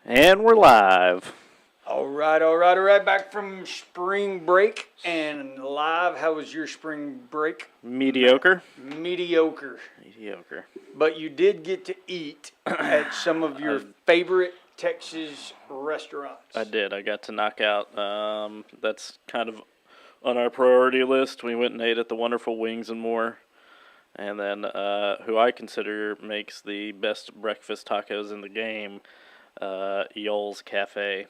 And we're live. All right. Back from spring break and live. How was your spring break? Mediocre. Mediocre. Mediocre. But you did get to eat at some of your favorite Texas restaurants. I did. I got to knock out. That's kind of on our priority list. We went and ate at the Wonderful Wings and More. And then who I consider makes the best breakfast tacos in the game, Yoel's Cafe,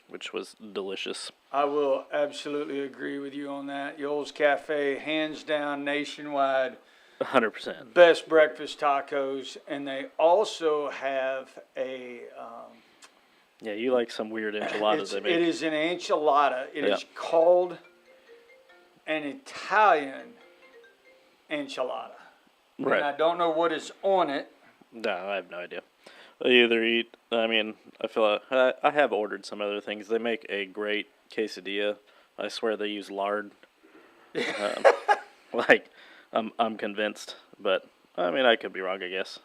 which was delicious. I will absolutely agree with you on that. Yoel's Cafe, hands down, nationwide. 100%. Best breakfast tacos. And they also have a... yeah, you like some weird enchiladas they make. It is an enchilada. It is called an Italian enchilada. Right. And I don't know what is on it. No, I have no idea. I either eat, I feel like I have ordered some other things. They make a great quesadilla. I swear they use lard. I'm convinced. But, I could be wrong, I guess.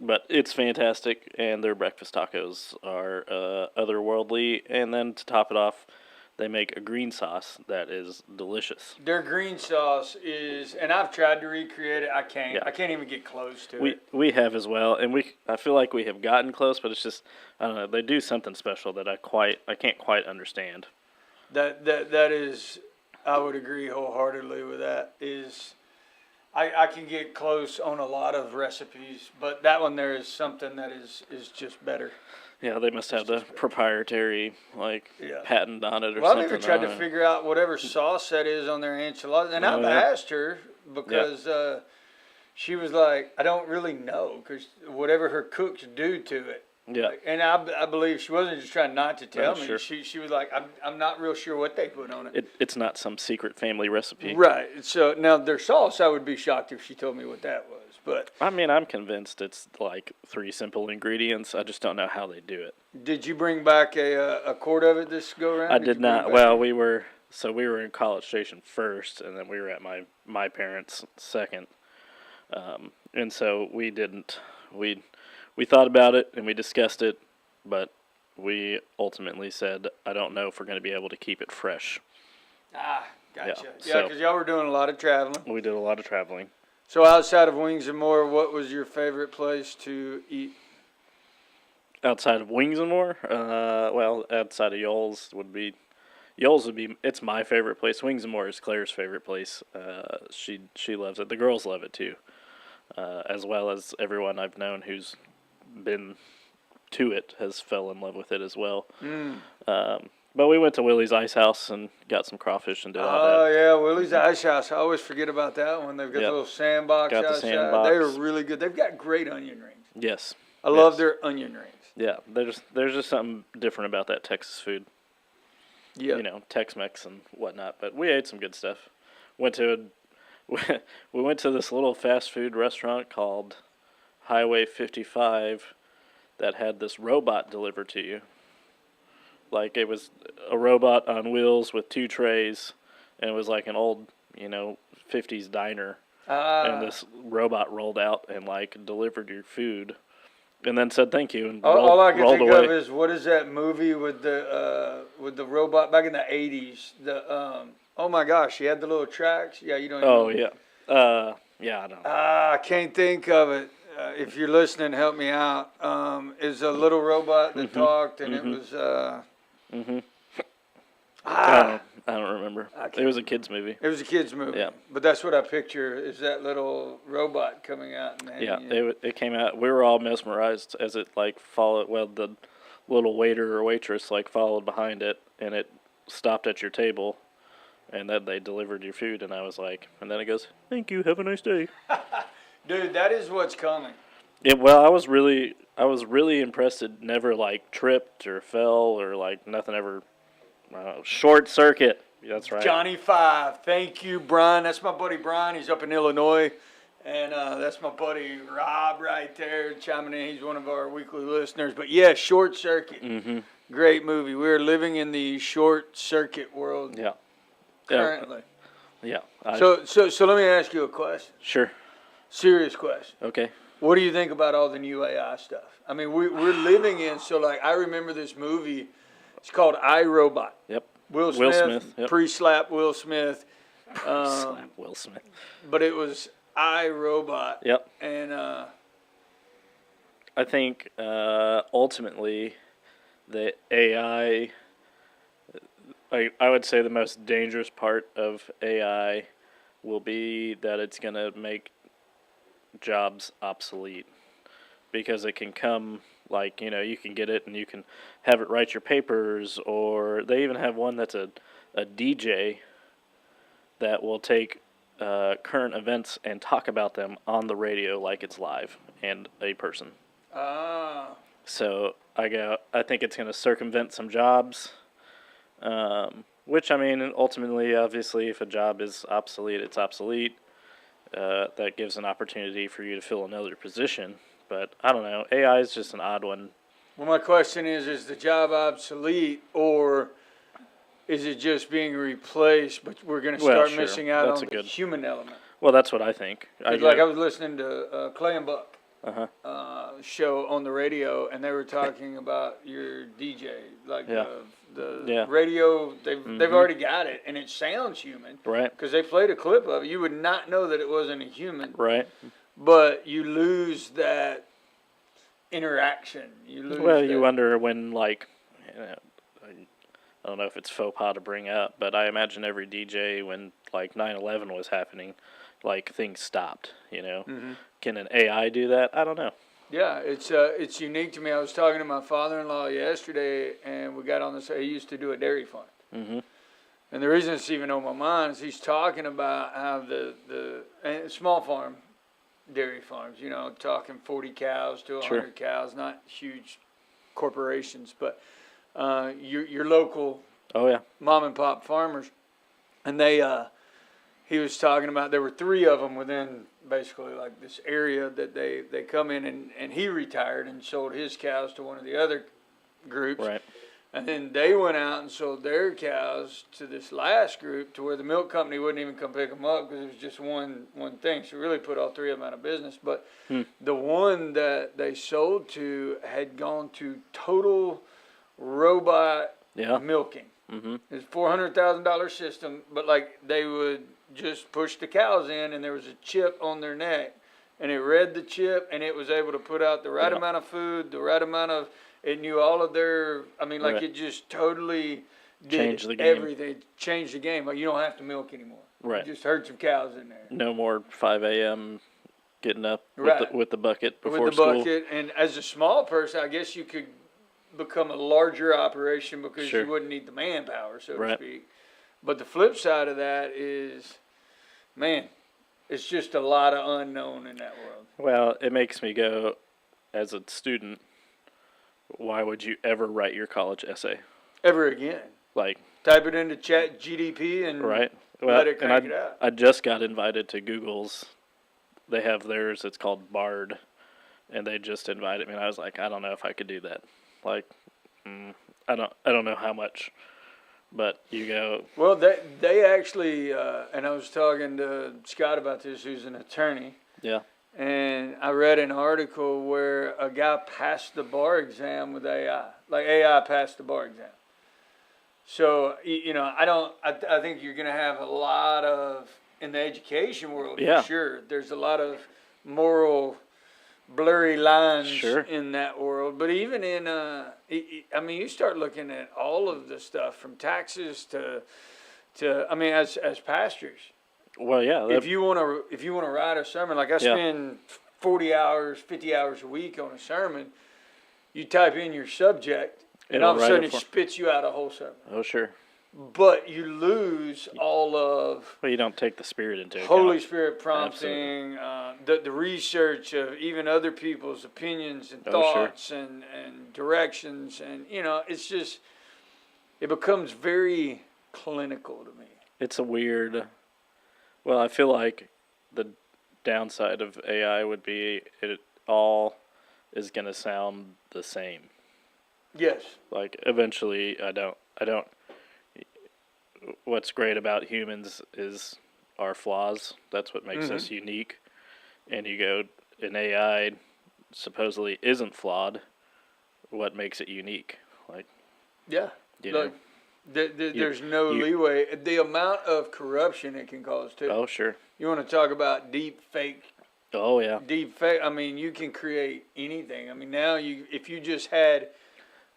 But it's fantastic, and their breakfast tacos are otherworldly. And then to top it off, they make a green sauce that is delicious. Their green sauce is, and I've tried to recreate it. I can't. Yeah. I can't even get close to it. We have as well, and I feel like we have gotten close, but it's just, I don't know. They do something special that I can't quite understand. That is, I would agree wholeheartedly with that. I can get close on a lot of recipes, but that one there is something that is just better. Yeah, they must have the proprietary, patent on it or something. Well, I've even tried to figure out whatever sauce that is on their enchiladas. And I've asked her because she was like, I don't really know because whatever her cooks do to it. Yeah. And I believe she wasn't just trying not to tell me. Sure. She was like, I'm not real sure what they put on it. It's not some secret family recipe. Right. So now their sauce, I would be shocked if she told me what that was. But I'm convinced it's like 3 simple ingredients. I just don't know how they do it. Did you bring back a quart of it this go around? I did not. Well, we were in College Station first, and then we were at my parents' second. And so we didn't. We thought about it and we discussed it, but we ultimately said, I don't know if we're going to be able to keep it fresh. Ah, gotcha. Yeah, because y'all were doing a lot of traveling. We did a lot of traveling. So outside of Wings and More, what was your favorite place to eat? Outside of Wings and More? Outside of Yoel's would be, it's my favorite place. Wings and More is Claire's favorite place. She loves it. The girls love it too, as well as everyone I've known who's been to it has fell in love with it as well. But we went to Willie's Ice House and got some crawfish and did all that. Oh, yeah, Willie's Ice House. I always forget about that one. They've got the little sandbox outside. They're really good. They've got great onion rings. Yes. I love their onion rings. Yeah, there's just something different about that Texas food. Yeah. Tex-Mex and whatnot. But we ate some good stuff. We went to this little fast food restaurant called Highway 55 that had this robot delivered to you. Like, it was a robot on wheels with 2 trays, and it was like an old, 50s diner. And this robot rolled out and, delivered your food and then said thank you and all I can rolled think away. of is, what is that movie with the robot back in the 80s? Oh, my gosh, he had the little tracks. Yeah, you don't even know. Yeah. Yeah, I don't know. I can't think of it. If you're listening, help me out. It's a little robot that talked, and it was... I don't remember. It was a kid's movie. It was a kid's movie. Yeah. But that's what I picture, is that little robot coming out. And it came out. We were all mesmerized as it, followed... Well, the little waiter or waitress, followed behind it, and it stopped at your table, and then they delivered your food, and I was like... And then it goes, thank you, have a nice day. Dude, that is what's coming. Yeah, well, I was really impressed. It never tripped or fell or nothing ever. Short circuit. That's right. Johnny 5. Thank you, Brian. That's my buddy Brian. He's up in Illinois, and that's my buddy Rob right there chiming in. He's one of our weekly listeners. But yeah, Short Circuit. Mm-hmm. Great movie. We're living in the Short Circuit world. Yeah. Currently. Yeah. So let me ask you a question. Sure. Serious question. Okay. What do you think about all the new AI stuff? I mean, we're living in, so like, I remember this movie, it's called I, Robot. Yep. Will Will Smith, Smith, yep. pre-slap Will Smith, Slap Will Smith. but it was I, Robot. Yep. And, I think ultimately the AI, I would say the most dangerous part of AI will be that it's going to make jobs obsolete, because it can come, like, you can get it and you can have it write your papers, or they even have one that's a DJ that will take current events and talk about them on the radio like it's live and a person. So I think it's going to circumvent some jobs, which, I mean, ultimately, obviously, if a job is obsolete, it's obsolete. That gives an opportunity for you to fill another position. But I don't know. AI is just an odd one. well, my question is the job obsolete, or is it just being replaced, but we're going to Well, start sure. missing out That's on a the good- human element? Well, that's what I think. 'Cause, like, I was listening to Clay and Buck Uh-huh. show on the radio, and they were talking about your DJ, like Yeah. the Yeah. radio. They've already got it, and it sounds human Right. because they played a clip of it. You would not know that it wasn't a human, Right. but you lose that interaction. You lose. Well, that, you wonder when, like, I don't know if it's faux pas to bring up, but I imagine every DJ, when, like, 9/11 was happening, like, things stopped, Can an AI do that? I don't know. Yeah, it's unique to me. I was talking to my father-in-law yesterday, and we got on this. He used to do a dairy farm. Mm-hmm. And the reason it's even on my mind is he's talking about how and small farm, dairy farms, talking 40 cows to 100 Sure. cows, not huge corporations, but your local Oh, yeah. mom and pop farmers. And he was talking about, there were 3 of them within basically like this area that they come in, and he retired and sold his cows to one of the other groups. Right. And then they went out and sold their cows to this last group, to where the milk company wouldn't even come pick them up because it was just one thing. So it really put all 3 of them out of business. But the one that they sold to had gone to total robot Yeah. milking. Mm-hmm. It's $400,000 system, but like they would just push the cows in, and there was a chip on their neck, and it read the chip, and it was able to put out the right Yeah. amount of food, the right amount of. It knew all of their. I mean, like Right. it just totally did Changed the game. everything. It changed the game. Like you don't have to milk anymore. Right. You just herd some cows in there No more 5 a.m. getting up Right. with the bucket before with the school. bucket. And as a small person, I guess you could become a larger operation because Sure. you wouldn't need the manpower, so to Right. speak. But the flip side of that is, man, it's just a lot of unknown in that world. Well, it makes me go, as a student, why would you ever write your college essay? Ever again. Like, Type it into Chat GDP and right? let it and crank it out. I just got invited to Google's. They have theirs. It's called Bard, and they just invited me. And I was like, I don't know if I could do that. Like, I don't know how much. But you go, Well, they actually, and I was talking to Scott about this, who's an attorney, yeah, and I read an article where a guy passed the bar exam with AI. Like AI passed the bar exam. So, I think you're going to have a lot of, in the education world, Yeah. for sure, there's a lot of moral blurry lines Sure. in that world. But even in, I mean, you start looking at all of the stuff from taxes to I mean, as pastors, well, yeah, if you want to write a sermon, like I spend 40 hours, 50 hours a week on a sermon, you type in your subject, and It'll all of a write sudden it it spits you out a whole sermon. oh sure. But you lose all of Well, you don't take the spirit into account. Holy Spirit prompting, the research of even other people's opinions and Oh, sure. thoughts and directions, and it's just, it becomes very clinical to me. It's a weird. Well, I feel like the downside of AI would be it all is going to sound the same. Yes. Like, eventually, I don't. What's great about humans is our flaws. That's what makes us unique. And you go, an AI supposedly isn't flawed, what makes it unique? Like, Yeah. you Look, know, there's no you- leeway. The amount of corruption it can cause too. oh sure, You want to talk about deep fake? oh yeah, Deep fake. I mean, you can create anything. I mean, now if you just had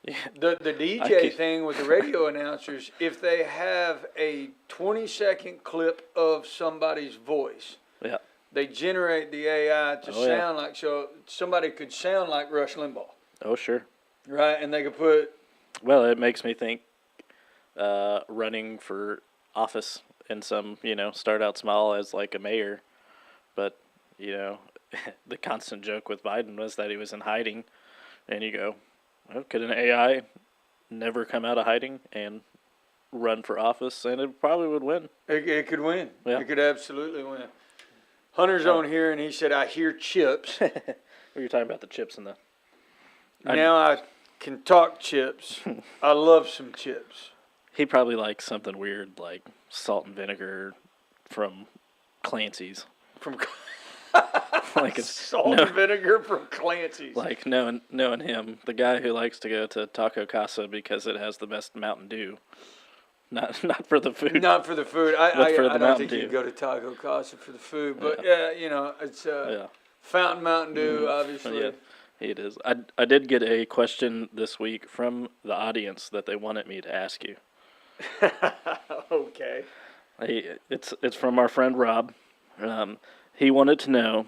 yeah, the I DJ could- thing with the radio announcers, if they have a 20-second clip of somebody's voice, yeah. they generate the AI to Oh, yeah. sound like, so somebody could sound like Rush Limbaugh, Oh sure. right? And they could put, Well, it makes me think running for office in some, start out small as like a mayor, but, the constant joke with Biden was that he was in hiding, and you go, well, could an AI never come out of hiding and run for office, and it probably would win. it could win. Yeah. It could absolutely win. Hunter's on here, and he said, I hear chips. You're talking about the chips and the. Now I can talk chips. I love some chips. He probably likes something weird like salt and vinegar from Clancy's. From Like it's salt and vinegar from Clancy's. like knowing him, the guy who likes to go to Taco Casa because it has the best Mountain Dew. Not for the food. Not for the food. But for the I don't Mountain think you Dew. go to Taco Casa for the food, but yeah, it's Yeah. Fountain Mountain Dew, obviously. Yeah, it is. I did get a question this week from the audience that they wanted me to ask you. Okay. It's from our friend Rob. He wanted to know,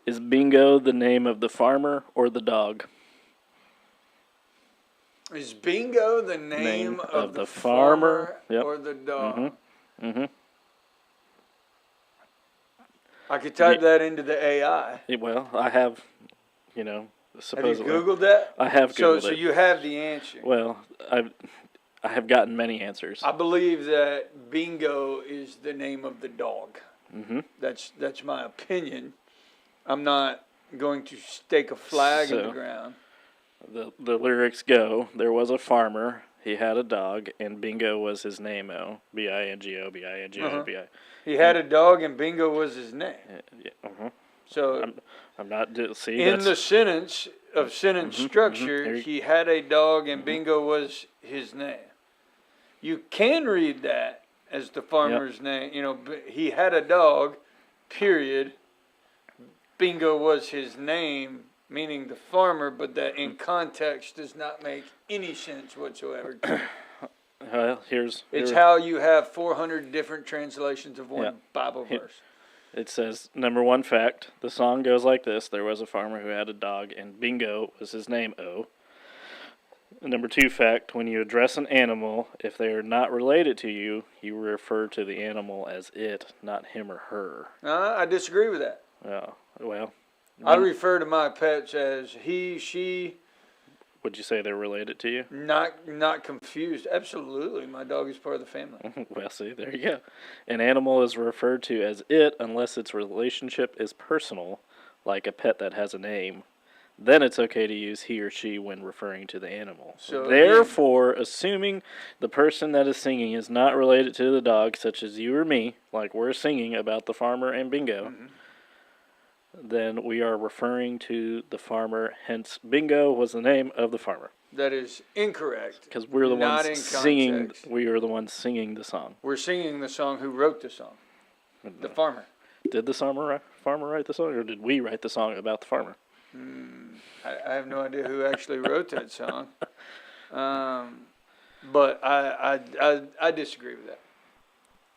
is Bingo the name of the farmer or the dog? Is Bingo the name of the farmer, farmer yep. or the dog? Mm-hmm. I could type that into the AI. Well, I have, Have you supposedly. Googled that? I have So Googled it. you have the answer. Well, I have gotten many answers. I believe that Bingo is the name of the dog. Mm-hmm. That's my opinion. I'm not going to stake a flag in the So- ground. The lyrics go, there was a farmer, he had a dog, and Bingo was his name-o. B-I-N-G-O, B-I-N-G-O, Uh-huh. B-I. He had a dog and Bingo was his name. Yeah, uh-huh. So I'm not, see, in that's, the sentence of sentence structure, There you- he had a dog and Bingo was his name. You can read that as the farmer's name. He had a dog, period. Bingo was his name, meaning the farmer, but that in context does not make any sense whatsoever. here's, It's here- how you have 400 different translations of one Yeah. Bible Here- verse. it says, number one fact, the song goes like this, there was a farmer who had a dog, and Bingo was his name-o. Number two fact, when you address an animal, if they are not related to you, you refer to the animal as it, not him or her. I disagree with that. Well, I refer to my pets as he, she, would you say they're related to you? not confused. Absolutely, my dog is part of the family. Well, see, there you go. An animal is referred to as it unless its relationship is personal, like a pet that has a name. Then it's okay to use he or she when referring to the animal. So, therefore, assuming the person that is singing is not related to the dog, such as you or me, like we're singing about the farmer and Bingo, then we are referring to the farmer. Hence, Bingo was the name of the farmer That is incorrect. because we're the Not in ones singing. context. We are the ones singing the song. We're singing the song. Who wrote the song? The farmer. Did the farmer write the song, or did we write the song about the farmer? I have no idea who actually wrote that song. But I disagree with that.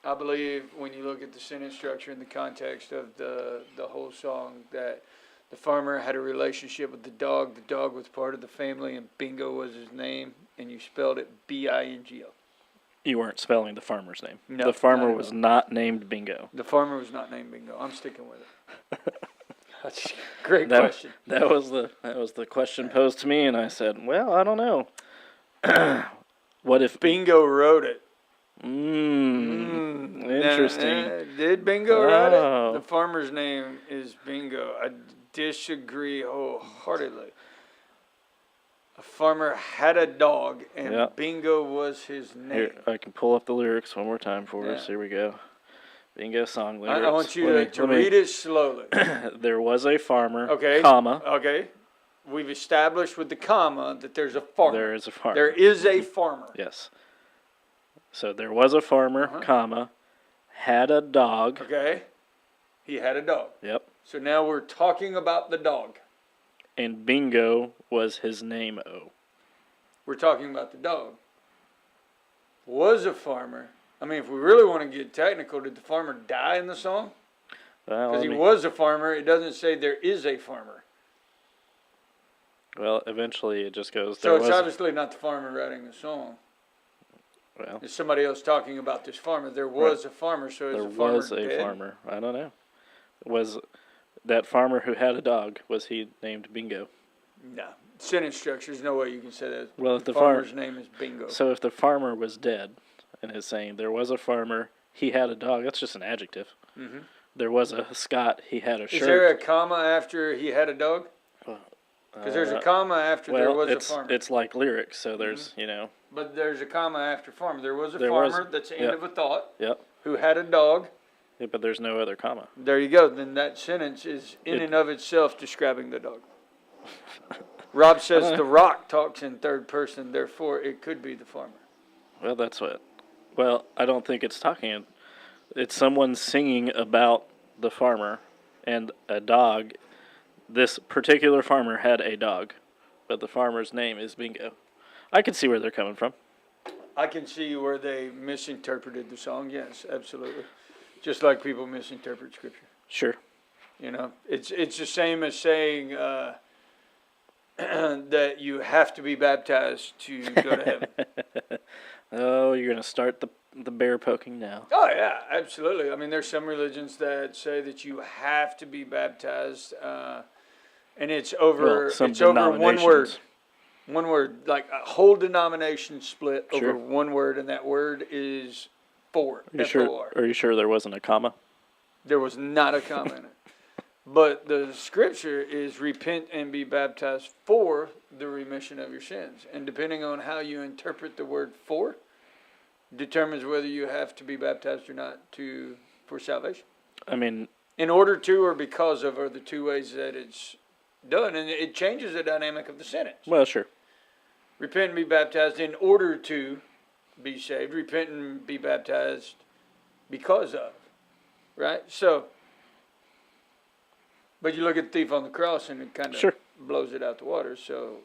I believe when you look at the sentence structure and the context of the whole song, that the farmer had a relationship with the dog was part of the family, and Bingo was his name, and you spelled it B-I-N-G-O. You weren't spelling the farmer's name. No, the farmer not at was all. not named Bingo. The farmer was not named Bingo. I'm sticking with it. That's a great That- question. That was the question posed to me, and I said, well, I don't know. What if Bingo wrote it. Interesting. Did Bingo write Oh. it? The farmer's name is Bingo. I disagree wholeheartedly. A farmer had a dog, and Yeah. Bingo was his name. Here, I can pull up the lyrics one more time for us. Yeah. Here we go. Bingo song lyrics. I want you to Let me- read it slowly. There was a farmer, Okay. comma, Okay. We've established with the comma that there's a farmer. there is a farmer. There is a farmer. Yes. So there was a farmer, comma, had a dog. Okay. He had a dog. Yep. So now we're talking about the dog. And Bingo was his name. We're talking about the dog. Was a farmer. I mean, if we really want to get technical, did the farmer die in the song? Well, Because he was a farmer. It doesn't say there is a farmer. well, eventually it just goes. So There it's was. obviously not the farmer writing the song. Well, It's somebody else talking about this farmer. There was a farmer, so is there the farmer was a dead? farmer. I don't know. Was that farmer who had a dog? Was he named Bingo? No. Sentence structure, there's no way you can say that. Well, if the farmer's name is Bingo. So if the farmer was dead, and is saying there was a farmer, he had a dog. That's just an adjective. Mhm. There was a Scott. He had a Is shirt. there a comma after he had a dog? Because there's a comma after there was a farmer. It's like lyrics. So there's But there's a comma after farmer. There was a There was- farmer, that's the end yep. of a thought, Yep. who had a dog. Yeah, but there's no other comma. There you go. Then that sentence is in It- and of itself describing the dog. Rob says the rock talks in third person, therefore it could be the farmer. Well, that's what. Well, I don't think it's talking. It's someone singing about the farmer and a dog. This particular farmer had a dog, but the farmer's name is Bingo. I can see where they're coming from. I can see where they misinterpreted the song. Yes, absolutely. Just like people misinterpret scripture. Sure. You know, it's the same as saying that you have to be baptized to go to heaven. Oh, you're gonna start the bear poking now. Oh yeah, absolutely. I mean, there's some religions that say that you have to be baptized, and it's over. Well, some it's over one word. denominations. One word, like a whole denomination split Sure. over one word, and that word is for. Are you sure? F-O-R. Are you sure there wasn't a comma? There was not a comma in it. But the scripture is repent and be baptized for the remission of your sins. And depending on how you interpret the word for, determines whether you have to be baptized or not for salvation. I mean, In order to or because of are the two ways that it's done. And it changes the dynamic of the sentence. well, sure. Repent and be baptized in order to be saved. Repent and be baptized because of. Right? So, but you look at the thief on the cross and it kind of Sure. blows it out the water. So,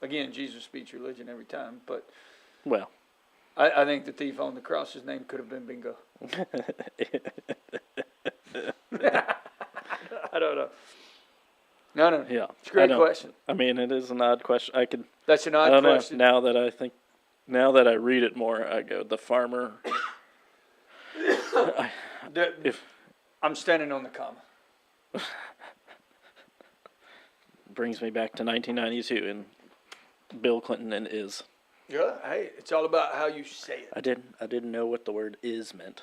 again, Jesus beats religion every time. But Well, I think the thief on the cross, his name could have been Bingo. I don't know. No. yeah. It's a great I don't- question. I mean, it is an odd question. That's an I odd don't question. know. Now that I read it more, I go the farmer. If I'm standing on the comma. brings me back to 1992 and Bill Clinton and is. Yeah, hey, it's all about how you say it. I didn't know what the word is meant.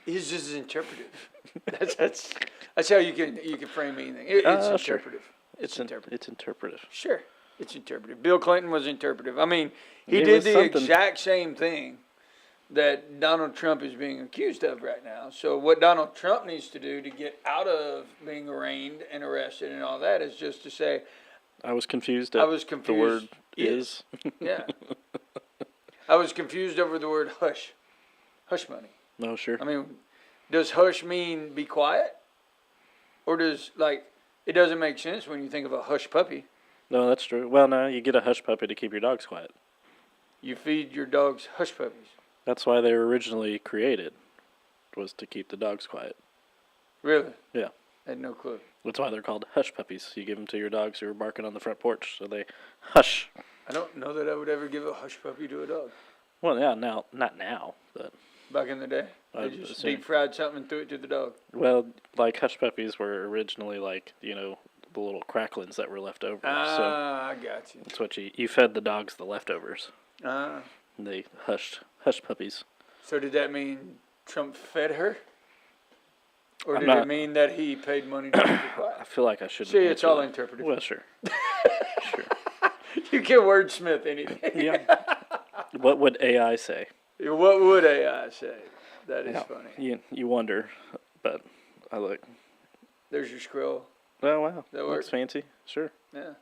Is just interpretive. That's how you can frame anything. It's Sure. interpretive. It's interpretive. It's interpretive. Sure, it's interpretive. Bill Clinton was interpretive. I mean, he It did was the something. exact same thing that Donald Trump is being accused of right now. So what Donald Trump needs to do to get out of being arraigned and arrested and all that is just to say, I was confused. I was confused. The word Yes. is. yeah. I was confused over the word hush. Hush money. No, sure. I mean, does hush mean be quiet? Or does, it doesn't make sense when you think of a hush puppy. No, that's true. Well, no, you get a hush puppy to keep your dogs quiet. You feed your dogs hush puppies. That's why they were originally created, was to keep the dogs quiet. Really? Yeah. I had no clue. That's why they're called hush puppies. You give them to your dogs who are barking on the front porch, so they hush. I don't know that I would ever give a hush puppy to a dog. Well, yeah, now, not now, but Back in the day, I they would just assume. deep fried something and threw it to the dog. well, like hush puppies were originally like the little cracklings that were left over. So I got you. that's what you fed the dogs the leftovers. Ah. And they hush puppies. So did that mean Trump fed her? Or I'm did not- it mean that he paid money to keep her I quiet? feel like I shouldn't. See, it's answer all that. interpretive. Well, sure. Sure. You can wordsmith anything. Yeah. What would AI say? What would AI say? That is Yeah. funny. You wonder, but I look. There's your scroll. Oh wow, That looks work? fancy. Sure. Yeah.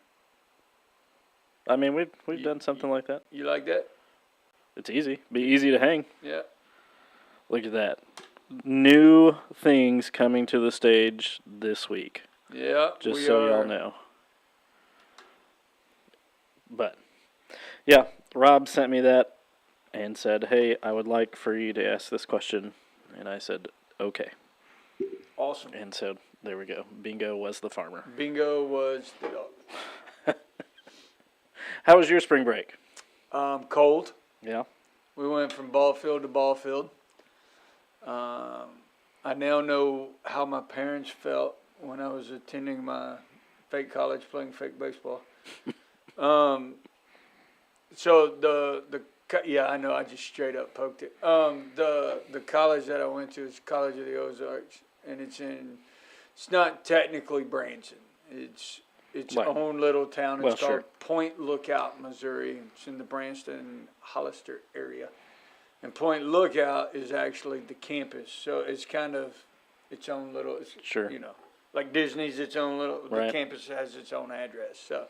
I mean, we've You- done something like that. You like that? It's easy. Be easy to hang. Yeah. Look at that. New things coming to the stage this week. Yeah. Just we so are. y'all know. But yeah, Rob sent me that and said, "Hey, I would like for you to ask this question," and I said, "Okay." Awesome. And so there we go. Bingo was the farmer. Bingo was the dog. How was your spring break? Cold. Yeah. We went from ball field to ball field. I now know how my parents felt when I was attending my fake college playing fake baseball. So yeah, I know I just straight up poked it. The college that I went to is College of the Ozarks, and it's not technically Branson. It's its Right. own little town. It's Well, called sure. Point Lookout, Missouri. It's in the Branson, Hollister area. And Point Lookout is actually the campus, so it's kind of its own little, Sure. like Disney's its own little, Right. the campus has its own address. So,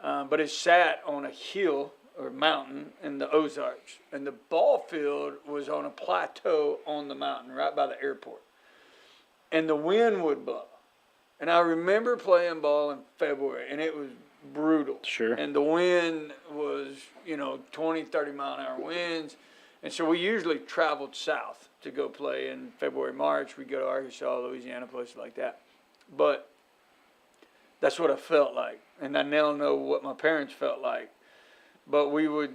but it sat on a hill or mountain in the Ozarks, and the ball field was on a plateau on the mountain right by the airport, and the wind would blow. And I remember playing ball in February, and it was brutal. Sure. And the wind was, 20, 30-mile-an-hour winds. And so we usually traveled south to go play in February, March. We'd go to Arkansas, Louisiana, places like that. But that's what I felt like. And I now know what my parents felt like. But we would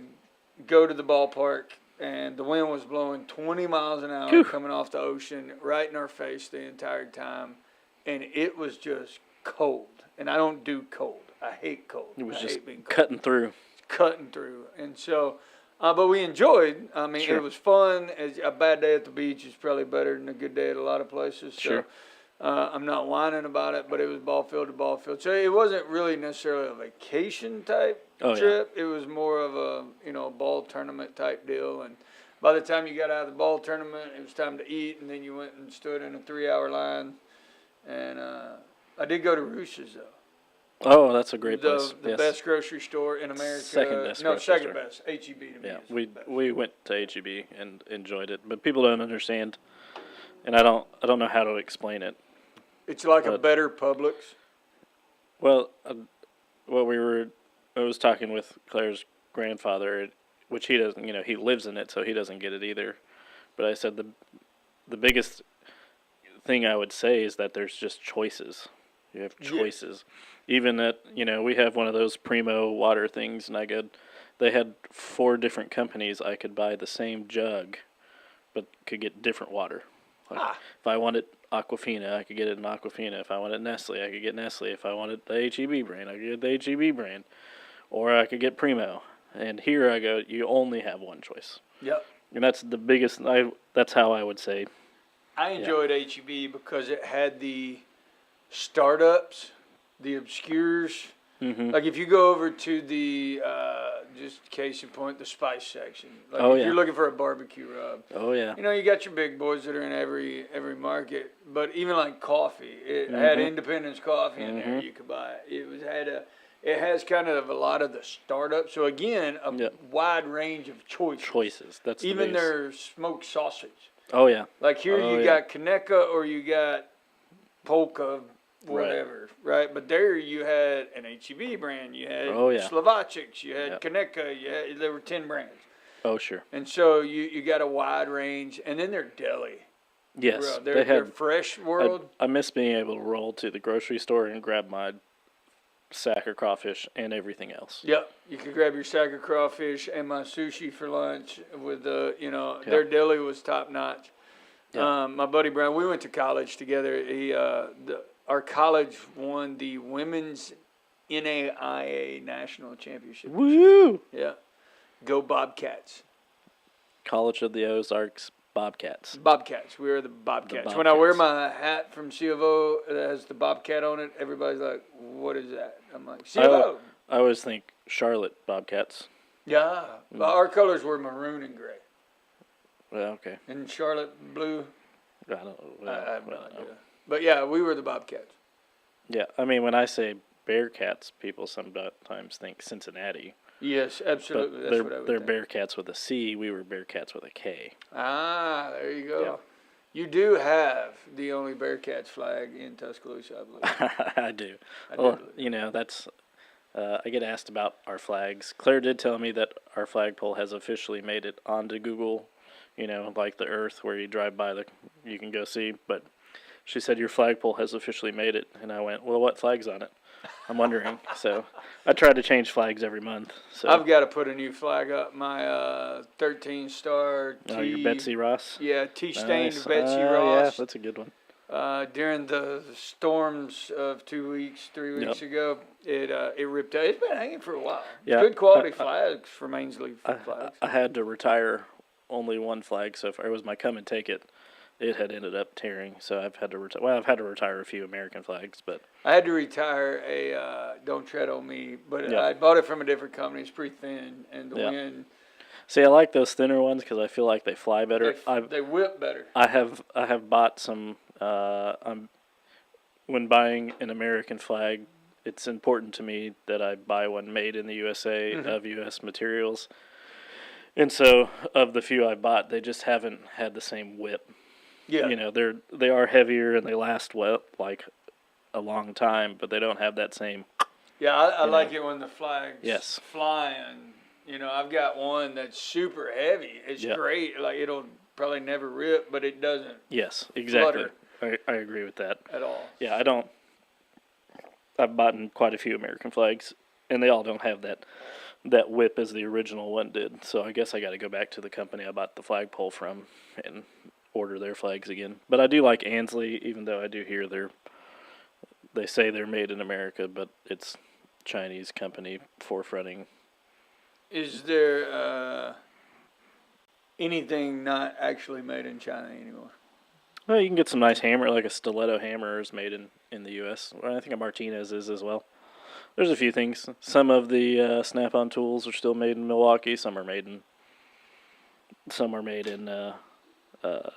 go to the ballpark, and the wind was blowing 20 miles an hour Whew. coming off the ocean right in our face the entire time. And it was just cold. And I don't do cold. I hate cold. It was I just hate being cold. cutting through. Cutting through. And so, but we enjoyed. I mean, Sure. it was fun. A bad day at the beach is probably better than a good day at a lot of places. So, Sure. I'm not whining about it, but it was ball field to ball field. So it wasn't really necessarily a vacation type Oh, yeah. trip. It was more of a, ball tournament type deal. And by the time you got out of the ball tournament, it was time to eat. And then you went and stood in a 3-hour line. And I did go to Roos's, though. Oh, that's a great place. The Yes. best grocery store in America. Second best No, grocery second store. best. H-E-B to me. Yeah, is the we best. we went to HEB and enjoyed it, but people don't understand, and I don't know how to explain it. It's like a but- better Publix. Well, I was talking with Claire's grandfather, which he doesn't, he lives in it, so he doesn't get it either. But I said the biggest thing I would say is that there's just choices. You have Yeah. choices. Even at, we have one of those Primo water things, and they had 4 different companies. I could buy the same jug, but could get different water. Like, if I wanted Aquafina, I could get it in Aquafina. If I wanted Nestle, I could get Nestle. If I wanted the HEB brand, I could get the HEB brand. Or I could get Primo. And here I go, you only have one choice. Yep. And that's the biggest, that's how I would say. I enjoyed HEB because it had the startups, the obscures. Mm-hmm. Like if you go over to the, just case in point, the spice section. Like Oh, if yeah. you're looking for a barbecue rub. Oh, yeah. You got your big boys that are in every market, but even like coffee, it had Mhm. Independence coffee in there Mhm. you could buy. It has kind of a lot of the startups. So again, a Yep. wide range of choices. That's the Even biggest. their smoked sausage. Oh, yeah. Like here Oh, you yeah. got Kaneka or you got Polka, whatever, right? But there you had an HEB brand, you had Oh, yeah. Slovacics, you had Yep. Kaneka, there were 10 brands. Oh, sure. And so you got a wide range, and then their deli. Yes. Bro, They their had. fresh world. I miss being able to roll to the grocery store and grab my sack of crawfish and everything else. Yep, you could grab your sack of crawfish and my sushi for lunch with their deli was top notch. Yeah. My buddy Brown, we went to college together. Our college won the women's NAIA national championship. Woo! Yeah, go Bobcats. College of the Ozarks Bobcats. Bobcats. We are the Bobcats. When I wear Bobcats. my hat from C of O that has the Bobcat on it, everybody's like, "What is that?" I'm like, "C of O." I always think Charlotte Bobcats. Yeah, but our colors were maroon and gray. Well, okay. And Charlotte Blue, I don't. Well, I have no I don't know. idea. But yeah, we were the Bobcats. Yeah, I mean, when I say Bearcats, people sometimes think Cincinnati, Yes, but absolutely. That's what I would they're think. Bearcats with a C. We were Bearcats with a K. Ah, there you go. Yeah. You do have the only Bearcats flag in Tuscaloosa, I believe. I do. I do Well, believe you know, that's. I get asked about our flags. Claire did tell me that our flagpole has officially made it onto Google, you know, like the Earth where you drive by you can go see. But she said your flagpole has officially made it, and I went, well, what flag's on it? I'm wondering. So I try to change flags every month. So I've got to put a new flag up. My 13 star T. oh, your Betsy Ross. Yeah, T stained Nice. Betsy Yeah, Ross. that's a good one. During the storms of 3 weeks ago, it ripped out. It's been hanging for a while. Yeah, Good quality flags for Mainsley flags. I had to retire only one flag so far. It was my come and take it. It had ended up tearing, so I've had to retire. Well, I've had to retire a few American flags, but I had to retire a Don't Tread on Me, but Yeah. I bought it from a different company. It's pretty thin, and the Yeah. wind see, I like those thinner ones because I feel like they fly better. they whip better. I have bought some. When buying an American flag, it's important to me that I buy one made in the USA of U.S. materials. And so, of the few I bought, they just haven't had the same whip. Yeah, You know, they are heavier and they last well, like a long time, but they don't have that same. yeah. I you like it when the flag's Yes. flying. You know, I've got one that's super heavy. It's Yeah. great. Like it'll probably never rip, but it doesn't Yes, exactly. Flutter. I agree with that. at all. Yeah, I don't. I've bought quite a few American flags, and they all don't have that whip as the original one did. So I guess I got to go back to the company I bought the flagpole from and order their flags again. But I do like Ansley, even though I do hear they say they're made in America, but it's Chinese company forefronting. Is there anything not actually made in China anymore? Well, you can get some nice hammer, like a stiletto hammer is made in the U.S. Well, I think a Martinez is as well. There's a few things. Some of the Snap-on tools are still made in Milwaukee. Some are made in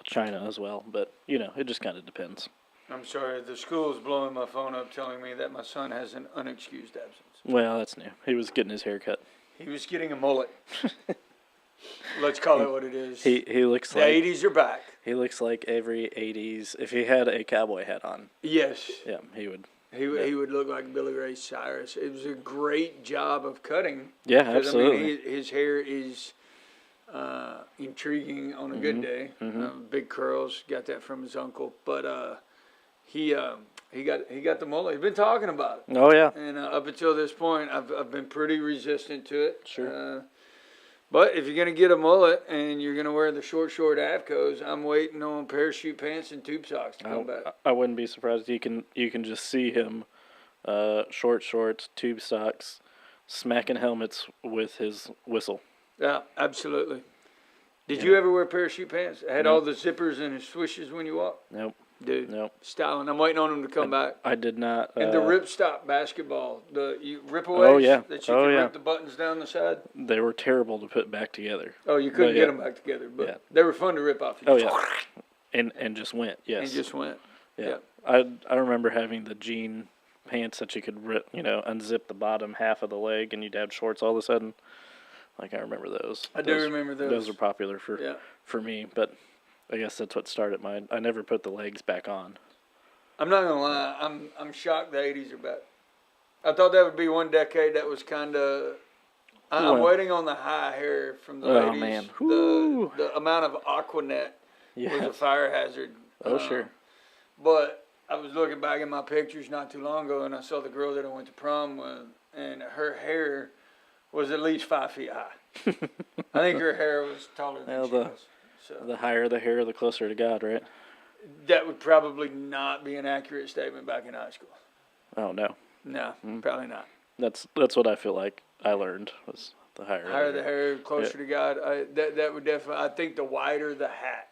China as well. But you know, it just kind of depends. I'm sorry, the school is blowing my phone up telling me that my son has an unexcused absence. Well, that's new. He was getting his hair cut. He was getting a mullet. Let's call it what it is. He looks The like 80s are back. he looks like every '80s. If he had a cowboy hat on, Yes. yeah, he would. He would look like Billy Ray Cyrus. It was a great job of cutting. Yeah, 'Cause, absolutely. I mean, his hair is intriguing on a good day. Big curls, got that from his uncle. But he got the mullet. He's been talking about it, Oh yeah, and up until this point, I've been pretty resistant to it. Sure. But if you're gonna get a mullet and you're gonna wear the short Avcos, I'm waiting on parachute pants and tube socks to come back. I wouldn't be surprised. You can just see him, short shorts, tube socks, smacking helmets with his whistle. Yeah, absolutely. Did Yeah. you ever wear parachute pants? Had No. all the zippers and the swishes when you walk? Nope, Dude, nope. styling. I'm waiting on them to come back. I did not. And the ripstop basketball, the ripaways Oh, yeah. that you Oh, can yeah. rip the buttons down the side. They were terrible to put back together. Oh, you couldn't yeah. get them back together, but Yeah. they were fun to rip off. Oh yeah, and just went. Yes. And just went. Yeah. I remember having the jean pants that you could rip, unzip the bottom half of the leg and you'd have shorts all of a sudden. Like I remember those. I do remember those. Those were popular Yeah. for me, but I guess that's what started mine. I never put the legs back on. I'm not gonna lie. I'm shocked the 80s are back. I thought that would be one decade that was kind of. I'm Well. waiting on the high hair from the Oh, 80s. man. The, Whoo. the amount of Aquanet was Yeah. a fire hazard. Oh sure. But I was looking back at my pictures not too long ago, and I saw the girl that I went to prom with, and her hair was at least 5 feet high. I think her hair was taller than Well, she the- was. So The higher the hair, the closer to God, right? that would probably not be an accurate statement back in high school. Oh no. No, Hmm. probably not. That's what I feel like I learned was the higher. Higher the hair, closer to God. That would definitely. I think the wider the hat,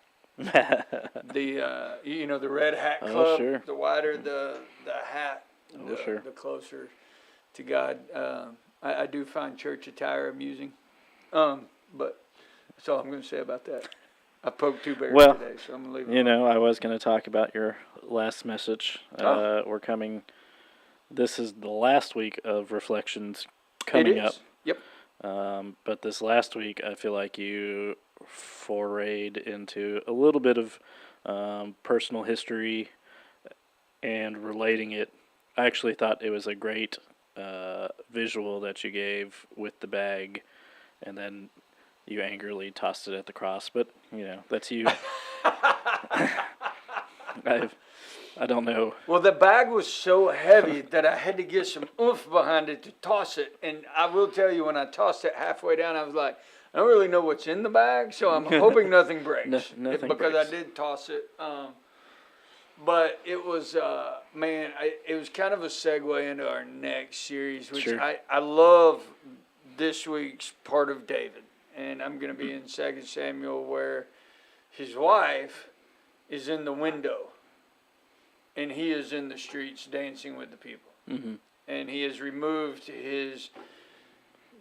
the red hat Oh, club. sure. The wider the hat, Oh, sure. the closer to God. I do find church attire amusing, but that's all I'm going to say about that. I poked 2 bears Well, today, so I'm gonna leave it. You alone. know, I was going to talk about your last message. We're coming. This is the last week of reflections coming It up. is. Yep. But this last week, I feel like you forayed into a little bit of personal history and relating it. I actually thought it was a great visual that you gave with the bag, and then you angrily tossed it at the cross. But that's you. I don't know. Well, the bag was so heavy that I had to get some oomph behind it to toss it. And I will tell you, when I tossed it halfway down, I was like, I don't really know what's in the bag, so I'm hoping nothing breaks. Nothing because breaks. I did toss it. But it was, it was kind of a segue into our next series, which Sure. I love this week's part of David. And I'm going to be in 2 Samuel where his wife is in the window. And he is in the streets dancing with the people. Mm-hmm. And he has removed his.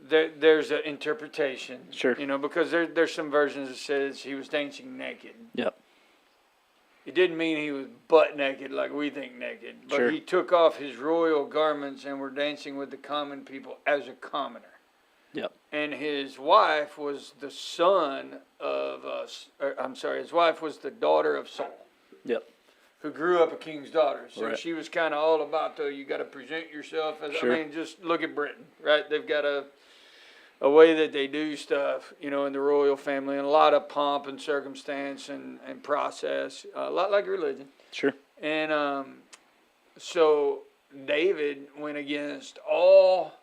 There's an interpretation. Sure. Because there's some versions that says he was dancing naked. Yep. It didn't mean he was butt naked like we think naked. But Sure. he took off his royal garments and were dancing with the common people as a commoner. Yep. And his wife was the son of. His wife was the daughter of Saul. Yep. Who grew up a king's daughter. So Right. she was kind of all about you got to present yourself as, Sure. just look at Britain, right? They've got a way that they do stuff, in the royal family, and a lot of pomp and circumstance and process, a lot like religion. Sure. And so David went against all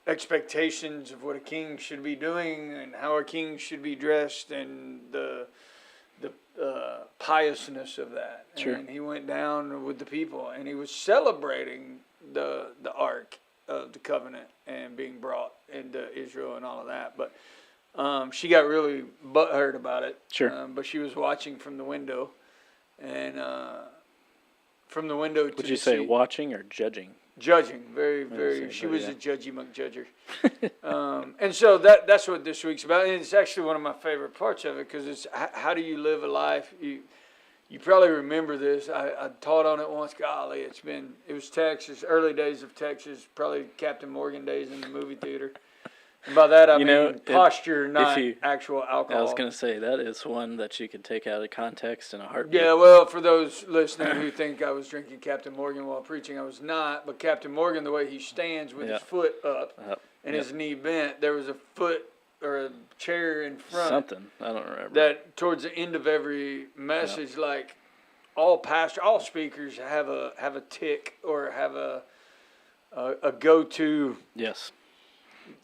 expectations of what a king should be doing and how a king should be dressed and the piousness of that. Sure. And he went down with the people and he was celebrating the Ark of the Covenant and being brought into Israel and all of that. But she got really butthurt about it. Sure. But she was watching from the window and from the window to Would you say see, watching or judging? judging, very, very. same, She but was yeah. a judgy McJudger. And so that's what this week's about. And it's actually one of my favorite parts of it because it's how do you live a life? You probably remember this. I taught on it once. Golly, it was Texas, early days of Texas, probably Captain Morgan days in the movie theater. And by that I mean posture, not actual alcohol. I was going to say, that is one that you could take out of context in a heartbeat. Yeah, well, for those listening who think I was drinking Captain Morgan while preaching, I was not. But Captain Morgan, the way he stands with his foot up and his knee bent, there was a foot or a chair in front. Something. I don't remember. That towards the end of every message, like all speakers have a tick or have a go-to Yes.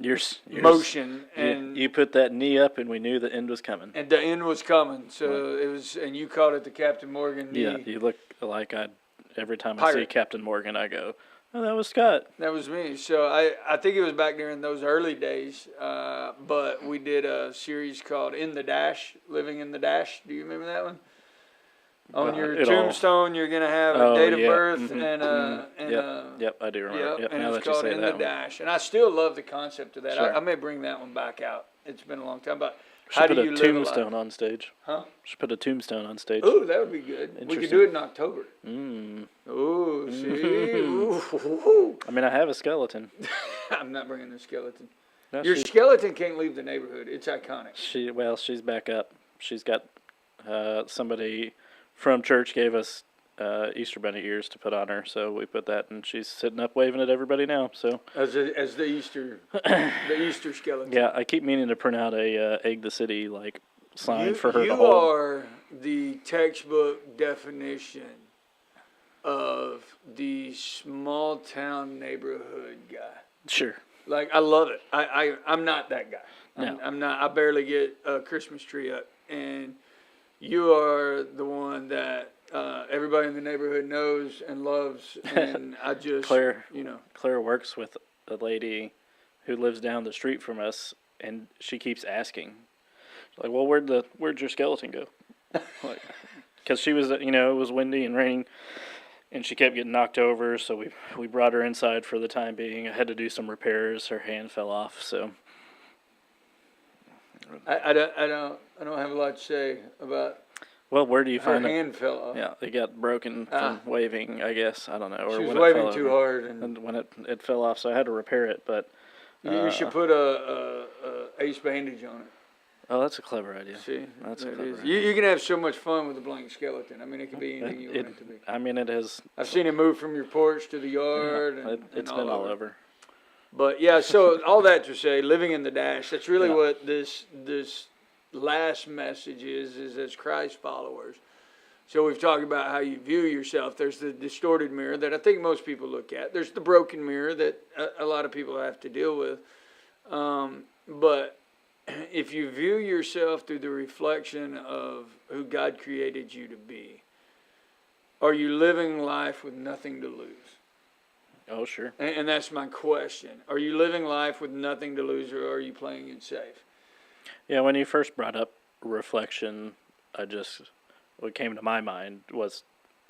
Yours motion, and you put that knee up, and we knew the end was coming. and the end was coming. So it was, and you called it the Captain Morgan knee. Yeah, you look like every time I Pirate. see Captain Morgan, I go, oh, that was Scott. That was me. So I think it was back during those early days. But we did a series called In the Dash, Living in the Dash. Do you remember that one? On your tombstone, you're gonna have a date of birth and Yep, I do remember. Yep, and now it's that you called say In that the one. Dash. And I still love the concept of that. Sure. I may bring that one back out. It's been a long time. But Should how put do you a live tombstone a life? on stage. Huh? Should put a tombstone on stage. Ooh, that would be good. We could Interesting. do it in October. Mm. Ooh, see? Ooh. I mean, I have a skeleton. I'm not bringing the skeleton. No, Your skeleton can't leave the neighborhood. It's iconic. she's back up. She's got somebody from church gave us Easter Bunny ears to put on her, so we put that, and she's sitting up waving at everybody now. So As the Easter skeleton. yeah, I keep meaning to print out a Egg the City sign for her to You hold. are the textbook definition of the small town neighborhood guy. Sure. Like, I love it. I'm not that guy. No. I'm not. I barely get a Christmas tree up, and you are the one that everybody in the neighborhood knows and loves, and I just Claire. you know. Claire works with a lady who lives down the street from us, and she keeps asking, like, "Well, where'd your skeleton go?" Because she was, it was windy and raining, and she kept getting knocked over. So we brought her inside for the time being. I had to do some repairs. Her hand fell off, so I don't have a lot to say about Well, where do you her find it? hand fell off. Yeah, it got broken from waving, I guess. I don't know. Or She was when it waving fell too over. hard, and And when it fell off, so I had to repair it. But you should put a ace bandage on it. oh, that's a clever idea. See, That's a there it clever is. idea. You can have so much fun with a blank skeleton. I mean, it could be anything you want it to be. I mean, it has. I've seen it move from your porch to the yard. And It's and been all over. But yeah, so all that to say, living in the dash. That's really Yeah. what this last message is as Christ followers. So we've talked about how you view yourself. There's the distorted mirror that I think most people look at. There's the broken mirror that a lot of people have to deal with. But if you view yourself through the reflection of who God created you to be, are you living life with nothing to lose? Oh, sure. And that's my question. Are you living life with nothing to lose, or are you playing it safe? Yeah, when you first brought up reflection, what came to my mind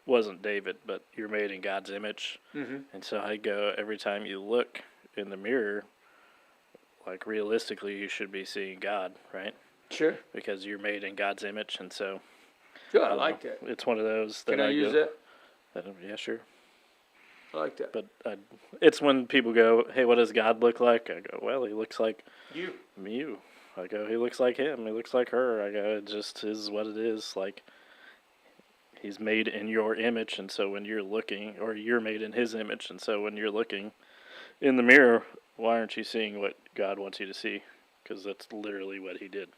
wasn't David, but you're made in God's image. Mm-hmm. And so I go, every time you look in the mirror, like realistically, you should be seeing God, right? Sure. Because you're made in God's image, and so Sure, I don't like know. that. It's one of those that Can I use go, that? Yeah, sure. I like that. But it's when people go, "Hey, what does God look like?" I go, "Well, he looks like You. you." I go, "He looks like him. He looks like her." I go, "It just is what it is. Like, he's made in your image, and so when you're looking, or you're made in his image, and so when you're looking in the mirror, why aren't you seeing what God wants you to see? Because that's literally what he did."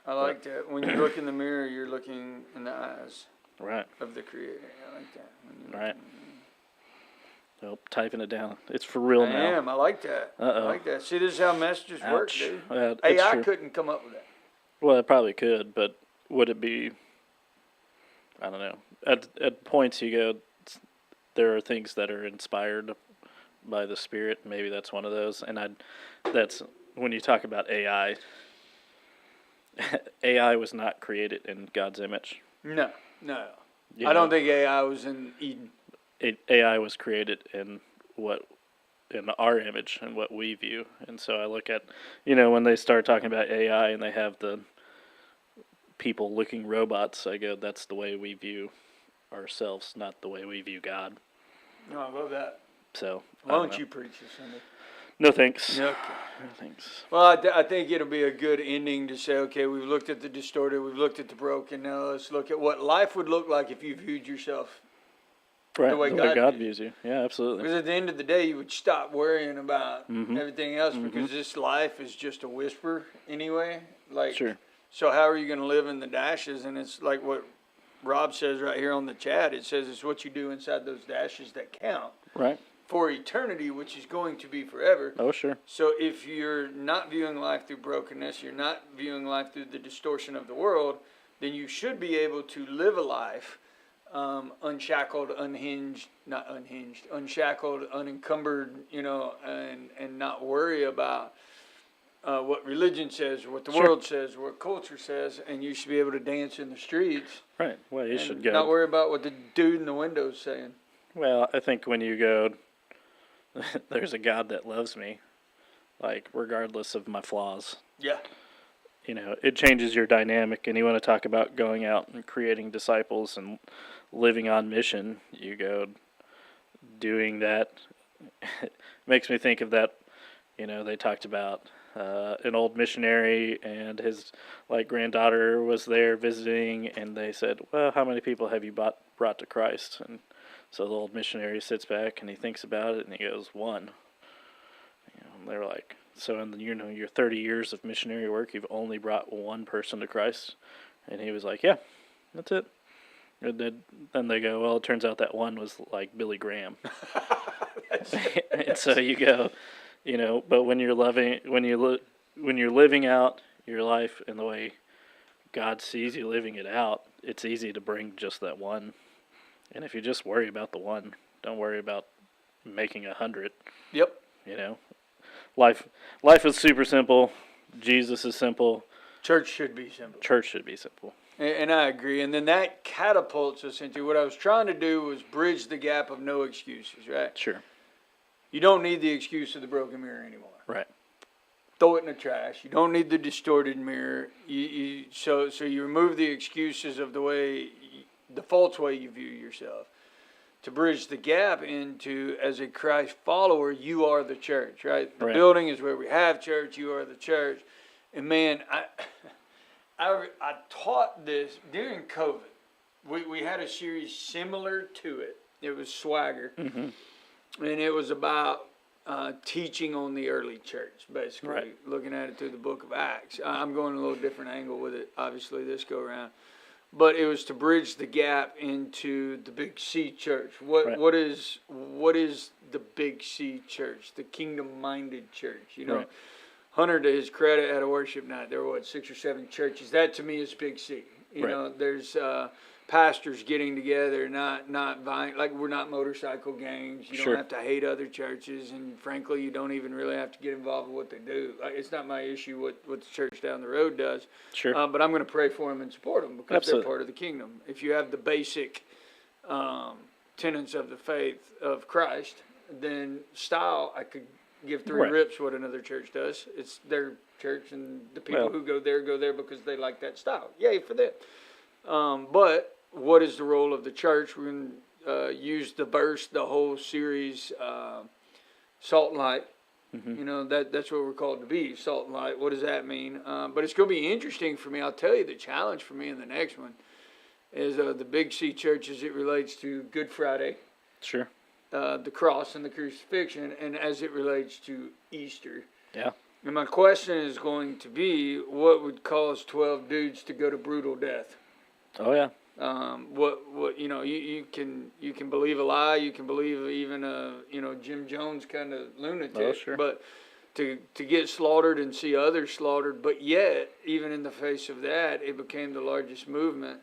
I like that. When you look in the mirror, you're looking in the eyes Right. of the Creator. I like that. Right. Nope, typing it down. It's for real I now. am. I like that. I Uh-oh. like that. See, this is how messages work, Ouch. dude. It's AI true. couldn't come up with that. Well, it probably could, but would it be? I don't know. At points you go, there are things that are inspired by the Spirit. Maybe that's one of those. And that's when you talk about AI. AI was not created in God's image. No. You I don't know, think AI was in Eden. AI was created in our image and what we view. And so I look at, when they start talking about AI and they have the people looking robots, I go, that's the way we view ourselves, not the way we view God. No, I love that. So Why don't you preach this Sunday? No thanks. Okay. No thanks. Well, I think it'll be a good ending to say, okay, we've looked at the distorted, we've looked at the broken. Now let's look at what life would look like if you viewed yourself. Right, The way the way God God views views you. Yeah, absolutely. Because at the end of the day, you would stop worrying about Mhm. everything else Mhm. because this life is just a whisper anyway. Like, Sure. so how are you going to live in the dashes? And it's like what Rob says right here on the chat. It says it's what you do inside those dashes that count Right. for eternity, which is going to be forever. Oh, sure. So if you're not viewing life through brokenness, you're not viewing life through the distortion of the world, then you should be able to live a life unshackled, unshackled, unencumbered, and not worry about what religion says, what the Sure. world says, what culture says, and you should be able to dance in the streets Right. Well, you and should go. not worry about what the dude in the window's saying. Well, I think when you go, there's a God that loves me, like, regardless of my flaws. Yeah. It changes your dynamic, and you want to talk about going out and creating disciples and living on mission, you go doing that. Makes me think of that, they talked about an old missionary and his granddaughter was there visiting, and they said, well, how many people have you brought to Christ? And so the old missionary sits back and he thinks about it and he goes, one. And they're like, so in your 30 years of missionary work, you've only brought one person to Christ? And he was like, yeah, that's it. And then they go, well, it turns out that one was like Billy Graham. And so you go, but when you're living out your life in the way God sees you living it out, it's easy to bring just that one. And if you just worry about the one, don't worry about making 100. Yep. Life is super simple. Jesus is simple. Church should be simple. Church should be simple. And I agree. And then that catapults us into what I was trying to do was bridge the gap of no excuses, right? Sure. You don't need the excuse of the broken mirror anymore. Right. throw it in the trash. You don't need the distorted mirror. So you remove the excuses of the false way you view yourself, to bridge the gap into, as a Christ follower, you are the church, right? The building is where we have church. You are the church. And man, I taught this during COVID. We had a series similar to it. It was Swagger, and it was about teaching on the early church, basically, looking at it through the book of Acts. I'm going a little different angle with it, obviously, this go around. But it was to bridge the gap into the Big C church. What is the Big C church? The kingdom-minded church. You know, Hunter, to his credit, at a worship night, there were 6 or 7 churches. That to me is Big C. You know, there's pastors getting together, not vying, like we're not motorcycle gangs. You don't have to hate other churches, and frankly, you don't even really have to get involved with what they do. Like, it's not my issue what the church down the road does. But I'm going to pray for them and support them because they're part of the kingdom. If you have the basic tenets of the faith of Christ, then style, I could give 3 rips what another church does. It's their church, and the people who go there because they like that style. Yay for them. But what is the role of the church? We're going to use the whole series, salt and light. You know, that's what we're called to be, salt and light. What does that mean? But it's going to be interesting for me. I'll tell you, the challenge for me in the next one is the Big C church as it relates to Good Friday. The cross and the crucifixion, and as it relates to Easter. And my question is going to be, what would cause 12 dudes to go to brutal death? What you know, you can believe a lie, you can believe even a Jim Jones kind of lunatic, but to get slaughtered and see others slaughtered, but yet even in the face of that, it became the largest movement.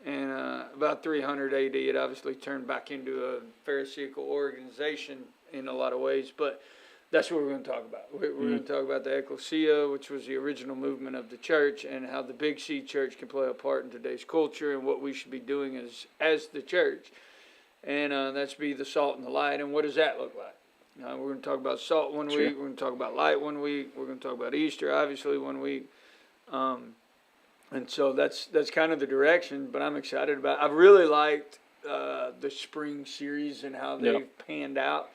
And about 300 AD, it obviously turned back into a Pharisaical organization in a lot of ways, but that's what we're going to talk about. We're going to talk about the Ecclesia, which was the original movement of the church, and how the Big C church can play a part in today's culture, and what we should be doing as the church. And that's be the salt and the light. And what does that look like? We're going to talk about salt one week. We're going to talk about light one week. We're going to talk about Easter, obviously, one week. And so that's kind of the direction. But I'm excited about it. I've really liked the spring series and how they've panned out.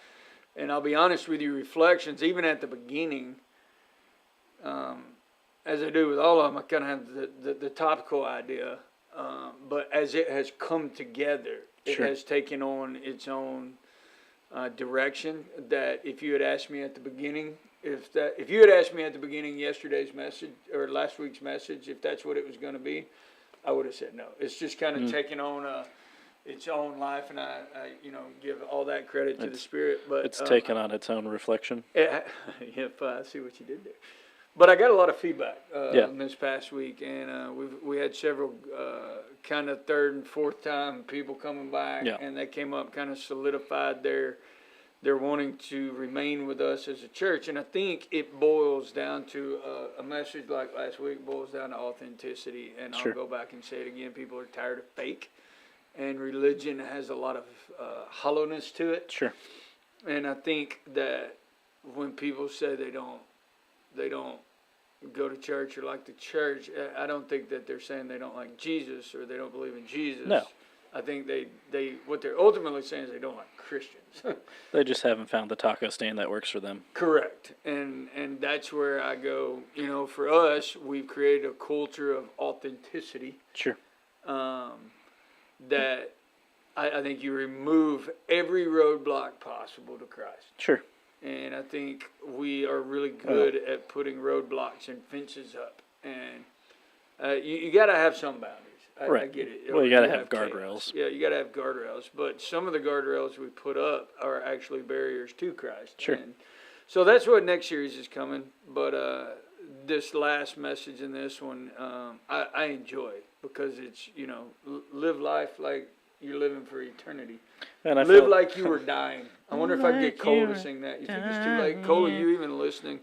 And I'll be honest with you, reflections, even at the beginning, as I do with all of them, I kind of have the topical idea. But as it has come together, it has taken on its own direction. That if you had asked me at the beginning, if you had asked me at the beginning yesterday's message or last week's message, if that's what it was going to be, I would have said no. It's just kind of taken on its own life, and I give all that credit to the Spirit. But it's taken on its own reflection. I see what you did there. But I got a lot of feedback this past week, and we had several kind of third and fourth time people coming back, and they came up, kind of solidified their wanting to remain with us as a church. And I think it boils down to a message like last week, boils down to authenticity. And I'll go back and say it again. People are tired of fake. And religion has a lot of hollowness to it. And I think that when people say they don't go to church or like the church, I don't think that they're saying they don't like Jesus or they don't believe in Jesus. No. I think they what they're ultimately saying is they don't like Christians. They just haven't found the taco stand that works for them. Correct. And that's where I go, for us, we've created a culture of authenticity. That I think you remove every roadblock possible to Christ. And I think we are really good at putting roadblocks and fences up. And you got to have some boundaries. I get it. Well, you got to have guardrails. Yeah, you got to have guardrails. But some of the guardrails we put up are actually barriers to Christ. And so that's what next series is coming. But this last message in this one, I enjoy because it's, live life like you're living for eternity. And live like you were dying. I wonder if I can get Cole to sing that. You think it's too late? Cole, are you even listening?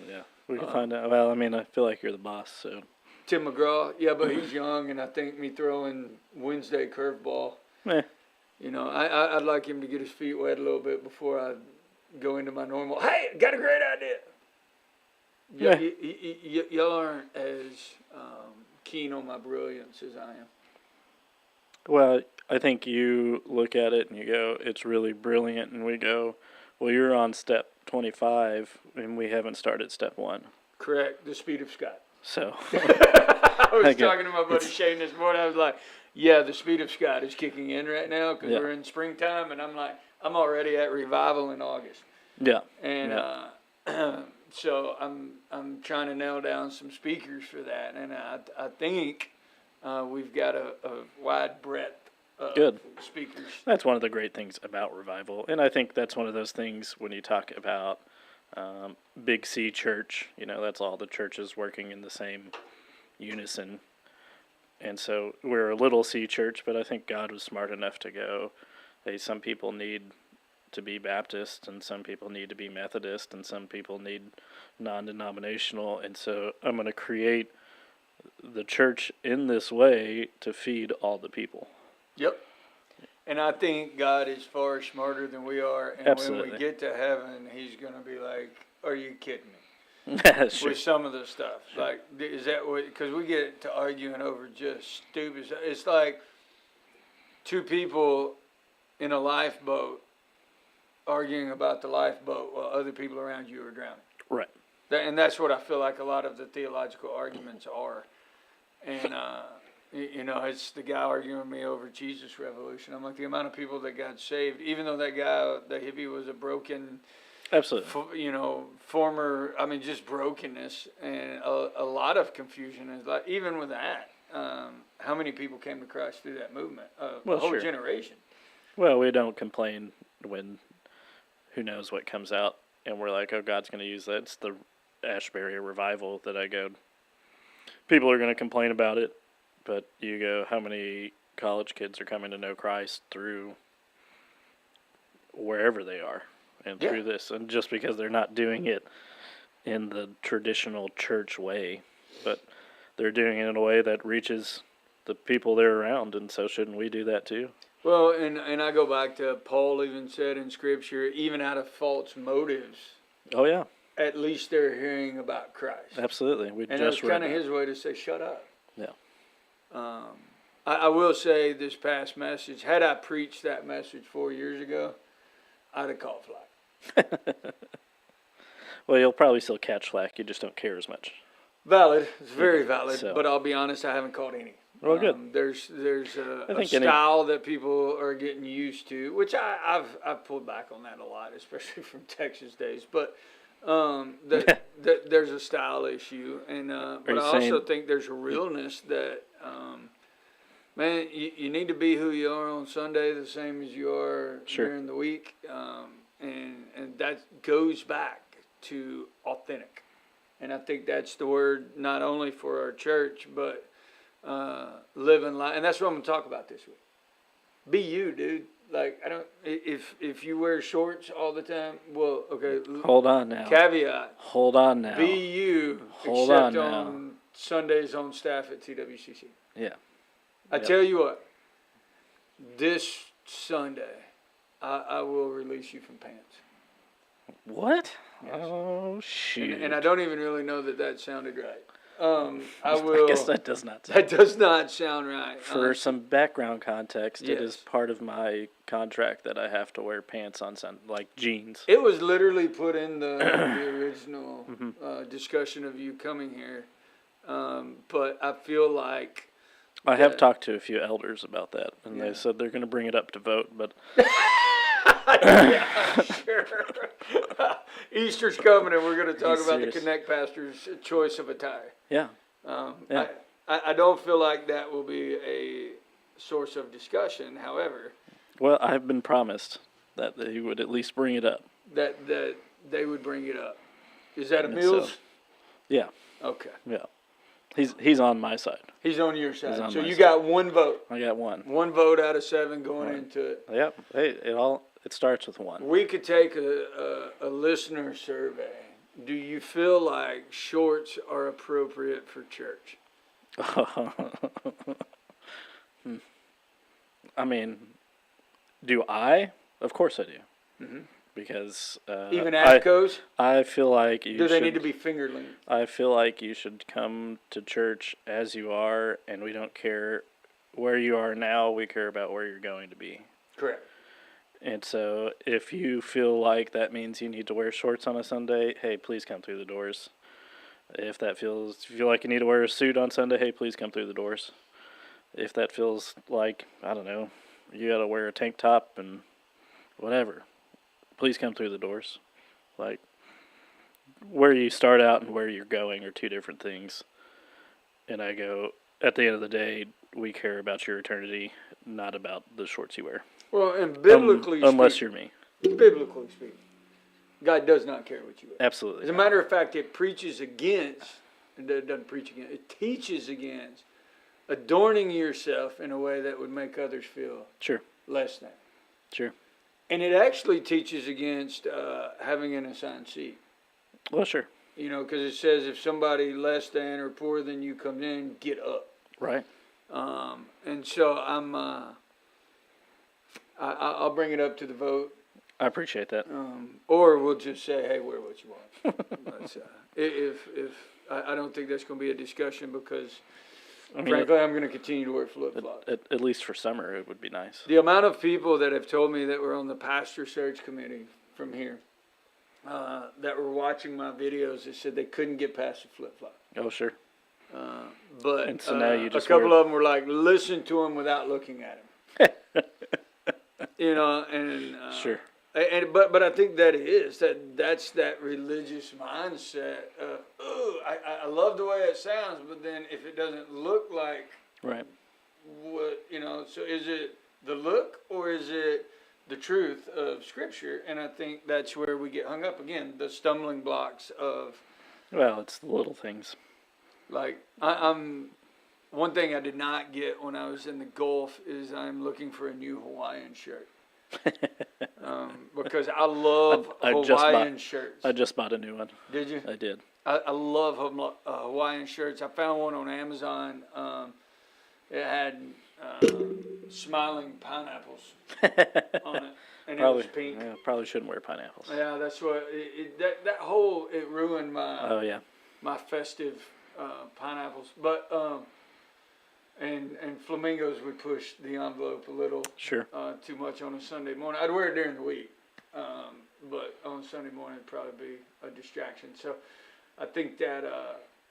Yeah, we can find out. Well, I mean, I feel like you're the boss, so. Tim McGraw, but he's young, and I think me throwing Wednesday curveball. I'd like him to get his feet wet a little bit before I go into my normal, hey, got a great idea. Yeah. Y'all aren't as keen on my brilliance as I am. Well, I think you look at it and you go, it's really brilliant, and we go, well, you're on step 25, and we haven't started step 1. Correct. The speed of Scott. So, I was Okay. talking to my buddy Shane this morning. I was like, yeah, the speed of Scott is kicking in right now because Yeah. we're in springtime, and I'm like, I'm already at revival in August. yeah. And so I'm trying to nail down some speakers for that, and I think we've got a wide breadth of Good. speakers. That's one of the great things about revival. And I think that's one of those things when you talk about Big C Church, that's all the churches working in the same unison. And so we're a little C Church, but I think God was smart enough to go, hey, some people need to be Baptist, and some people need to be Methodist, and some people need non-denominational. And so I'm going to create the church in this way to feed all the people. Yep. And I think God is far smarter than we are. And when Absolutely. we get to heaven, He's going to be like, are you kidding me? Sure. With some of the stuff. Like, is that what, because we get to arguing over just stupid stuff. It's like two people in a lifeboat arguing about the lifeboat while other people around you are drowning. Right. And that's what I feel like a lot of the theological arguments are. And, it's the guy arguing with me over Jesus Revolution. I'm like, the amount of people that got saved, even though that guy, the hippie, was a broken, Absolutely. just brokenness and a lot of confusion. Is like, even with that, how many people came to Christ through that movement? A whole Sure. generation. Well, we don't complain when who knows what comes out, and we're like, oh, God's going to use that. It's the Ashbury revival that I go. People are going to complain about it, but you go, how many college kids are coming to know Christ through wherever they are and through this? And just because they're not doing it in the traditional church way, but they're doing it in a way that reaches the people they're around, and so shouldn't we do that too? Well, and I go back to Paul even said in Scripture, even out of false motives, Oh, yeah. at least they're hearing about Christ. Absolutely. We And just that's kind read of that. his way to say, shut up. Yeah. I will say this past message, had I preached that message 4 years ago, I'd have caught flack. Well, you'll probably still catch flack. You just don't care as much. Valid. It's very valid. So- But I'll be honest, I haven't caught any. Well, good. There's a think any- style that people are getting used to, which I've pulled back on that a lot, especially from Texas days. But there's a style issue, and but you I also saying- think there's a realness that man, you need to be who you are on Sunday, the same as you are Sure. during the week, and that goes back to authentic. And I think that's the word not only for our church, but living life. And that's what I'm going to talk about this week. Be you, dude. Like, if you wear shorts all the time, well, okay. Hold on now. Caveat. Hold on now. Be you, Hold except on on Sundays on staff at TWCC. Yeah. I Yep. tell you what, this Sunday, I will release you from pants. What? Yes. Oh, shoot. And I don't even really know that sounded right. I will. I guess that does not sound. That does not sound right. For some background context, it is Yes. part of my contract that I have to wear pants on like jeans. It was literally put in the original Mm-hmm. discussion of you coming here. But I feel like I have Yeah. talked to a few elders about that, and Yeah. they said they're going to bring it up to vote, but yeah, sure. Easter's coming, and we're going to talk He's about serious. the Connect pastor's choice of attire. yeah. Yeah. I don't feel like that will be a source of discussion. However, Well, I've been promised that he would at least bring it up. that they would bring it up. Is that a And Mills? so- Yeah, Okay, yeah. He's on my side. he's on your side. on So my you side. got one vote. I got one. One vote out of 7 going Right. into it. Yep. Hey, it starts with one. We could take a listener survey. Do you feel like shorts are appropriate for church? I mean, do I? Of course I do. Mhm. because Even AFCOs? I feel like you Do they should, need to be finger linked? I feel like you should come to church as you are, and we don't care where you are now. We care about where you're going to be. Correct. And so, if you feel like that means you need to wear shorts on a Sunday, hey, please come through the doors. If you feel like you need to wear a suit on Sunday, hey, please come through the doors. If that feels like, I don't know, you got to wear a tank top and whatever, please come through the doors. Like, where you start out and where you're going are two different things. And I go, at the end of the day, we care about your eternity, not about the shorts you wear. Well, and biblically unless speaking, you're me. biblically speaking, God does not care what you wear. Absolutely. As a matter of fact, it preaches against, it doesn't preach against, it teaches against adorning yourself in a way that would make others feel Sure. less than. Sure. And it actually teaches against having an assigned seat. Well, sure. You know, because it says if somebody less than or poorer than you comes in, get up. Right. And so I'll bring it up to the vote. I appreciate that. Or we'll just say, hey, wear what you want. But, if I don't think that's going to be a discussion because, I mean, frankly, I'm going to continue to wear flip-flops. at least for summer, it would be nice. The amount of people that have told me that were on the pastor search committee from here that were watching my videos that said they couldn't get past the flip-flop. Oh, sure. But And so now you just a couple wear- of them were like, listen to him without looking at him. You know, and Sure. But I think that's that religious mindset of, I love the way it sounds, but then if it doesn't look like Right. what, you know, so is it the look or is it the truth of Scripture? And I think that's where we get hung up again, the stumbling blocks of, Well, it's the little things. like, I'm one thing I did not get when I was in the Gulf is I'm looking for a new Hawaiian shirt. Because I love Hawaiian shirts. I just bought a new one. Did you? I did. I love Hawaiian shirts. I found one on Amazon. It had smiling pineapples on it, and Probably, it was pink. yeah, probably shouldn't wear pineapples. Yeah, that's what that whole it ruined my Oh, yeah. my festive pineapples. But and flamingos would push the envelope a little Sure. too much on a Sunday morning. I'd wear it during the week, but on Sunday morning it'd probably be a distraction. So I think that,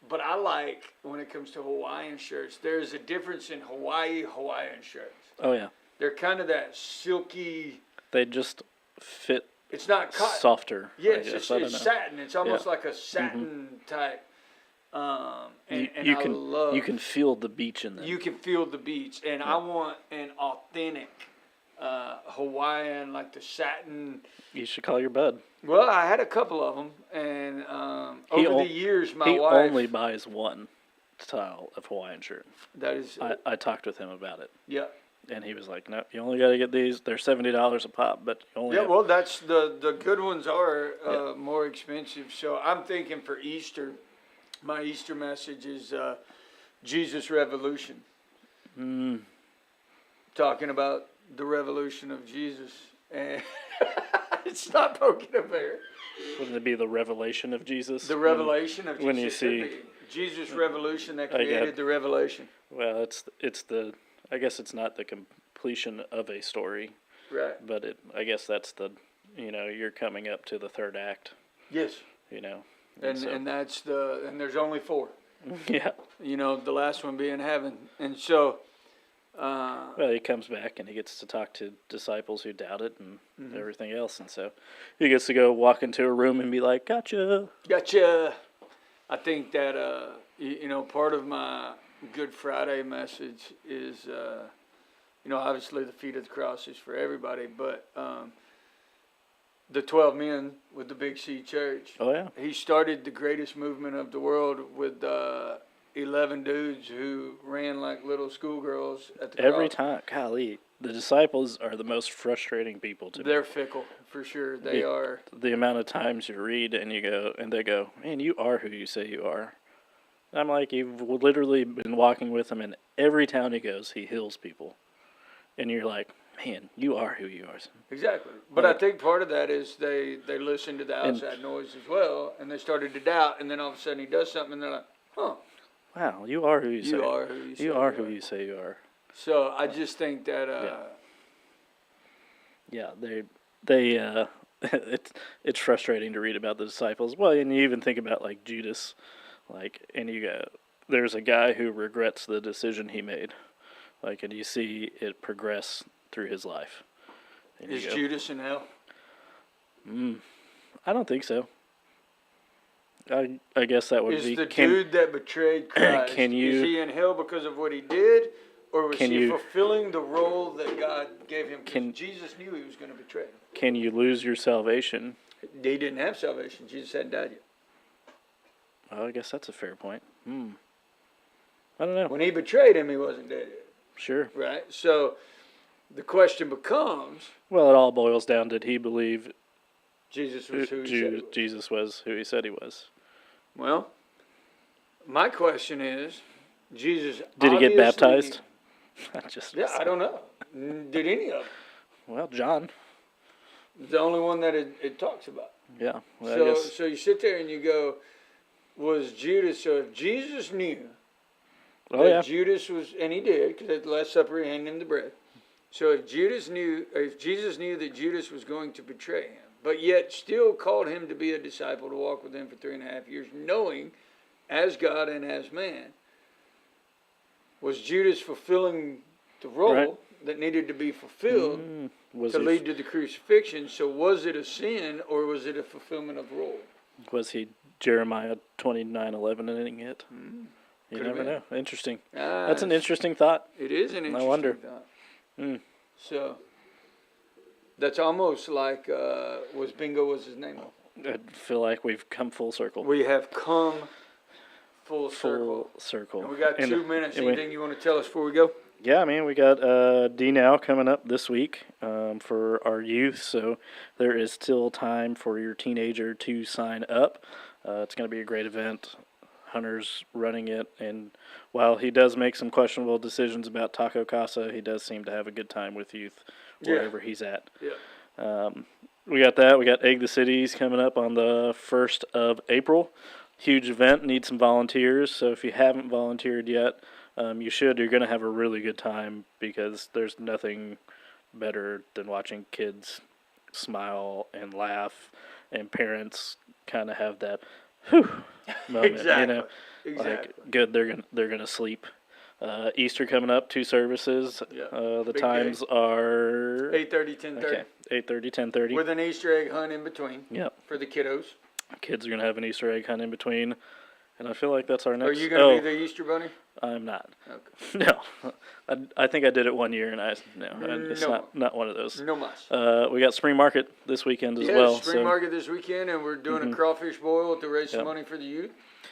but I like when it comes to Hawaiian shirts, there's a difference in Hawaiian shirts. Oh, yeah. They're kind of that silky, They just fit it's not cotton. softer. I Yes, guess. it's I don't know. satin. It's almost Yeah. like a satin type. And You I can love. you can feel the beach in them. You can feel the beach, and I want an authentic Hawaiian, like the satin. You should call your bud. Well, I had a couple of them, and He over on- the years, my He wife. only buys one style of Hawaiian shirt. That is, I talked with him about it, yeah, and he was like, "No, you only got to get these. They're $70 a pop, but you only yeah. have-" Well, that's the good ones are Yeah. more expensive. So I'm thinking for Easter, my Easter message is Jesus Revolution. Talking about the revolution of Jesus, and it's not poking a bear. Wouldn't it be the revelation of Jesus? The revelation of Jesus. when you It see- could be. Jesus' revelation that I get- created the revelation. Well, it's the. I guess it's not the completion of a story, Right. but I guess that's the. You're coming up to the third act. Yes. And so- And that's and there's only 4. Yeah. The last one being heaven. And so, Well, he comes back and he gets to talk to disciples who doubt it and Mm-hmm. everything else, and so he gets to go walk into a room and be like, "Gotcha." gotcha. I think that, part of my Good Friday message is, obviously the feet of the cross is for everybody, but the 12 men with the Big C Church. Oh yeah. He started the greatest movement of the world with 11 dudes who ran like little schoolgirls at the Every cross. time, golly, the disciples are the most frustrating people to me. They're fickle, for sure. They Yeah. are. The amount of times you read and they go, "Man, you are who you say you are." And I'm like, you've literally been walking with him, and every town he goes, he heals people, and you're like, man, you are who you are. Exactly. But I think part of that is they listen to the And- outside noise as well, and they started to doubt, and then all of a sudden he does something, and they're like, huh, Wow, you are who you say. you are who you say You are who you say you are. So I just think that, Yeah, they it's frustrating to read about the disciples. Well, and you even think about like Judas, like, and there's a guy who regrets the decision he made, like, and you see it progress through his life. And you is go, Judas in hell? I don't think so. I guess that would Is be the dude that betrayed Christ, can you- is he in hell because of what he did? Or was Can he you- fulfilling the role that God gave him? 'Cause Can- Jesus knew he was going to betray him. can you lose your salvation? He didn't have salvation. Jesus hadn't died yet. Well, I guess that's a fair point. I don't know. When he betrayed him, he wasn't dead yet, Sure. right? So the question becomes, Well, it all boils down: did he believe Jesus was who he said he was. Jesus was who he said he was? Well, my question is, Jesus Did he get obviously- baptized? Yeah, I don't know. Did any of them? Well, John. The only one that it talks about. Yeah. Well, I So, guess. so you sit there and you go, was Judas, so if Jesus knew Oh that yeah. Judas was, and he did, because at the Last Supper he handed him the bread. So if Jesus knew that Judas was going to betray him, but yet still called him to be a disciple, to walk with him for 3.5 years, knowing as God and as man, was Judas fulfilling the role Right. that needed to be fulfilled Was to he, lead to the crucifixion? So was it a sin or was it a fulfillment of role? was he Jeremiah 29:11 it? You Could've never been. know. Interesting. Ah, That's an interesting thought. It is an interesting wonder. thought. Mm. So that's almost like was Bingo was his name. I feel like we've come full circle. We have come full circle. Full circle. And we got And- 2 minutes. and we- Anything you want to tell us before we go? Yeah, I mean, we got D-Now coming up this week for our youth, so there is still time for your teenager to sign up. It's going to be a great event. Hunter's running it, and while he does make some questionable decisions about Taco Casa, he does seem to have a good time with youth wherever he's at. Yeah. We got that. We got Egg the Cities coming up on the 1st of April. Huge event. Need some volunteers. So if you haven't volunteered yet, you should. You're going to have a really good time because there's nothing better than watching kids smile and laugh and parents kind of have that whew moment. Exactly. You know, Exactly. like good. They're gonna sleep. Easter coming up. 2 services. Yeah. The Big times day. are 8:30, 10:30. okay. 8:30, 10:30. With an Easter egg hunt in between Yep. for the kiddos. Kids are gonna have an Easter egg hunt in between, and I feel like that's our next. Are you going to be the Easter bunny? I'm not. Okay. No, I think I did it one year, and it's No. not one of those. No mas. We got spring market this weekend as Yeah, well. spring So market this weekend, and we're doing a crawfish boil to raise some Yep. money for the youth.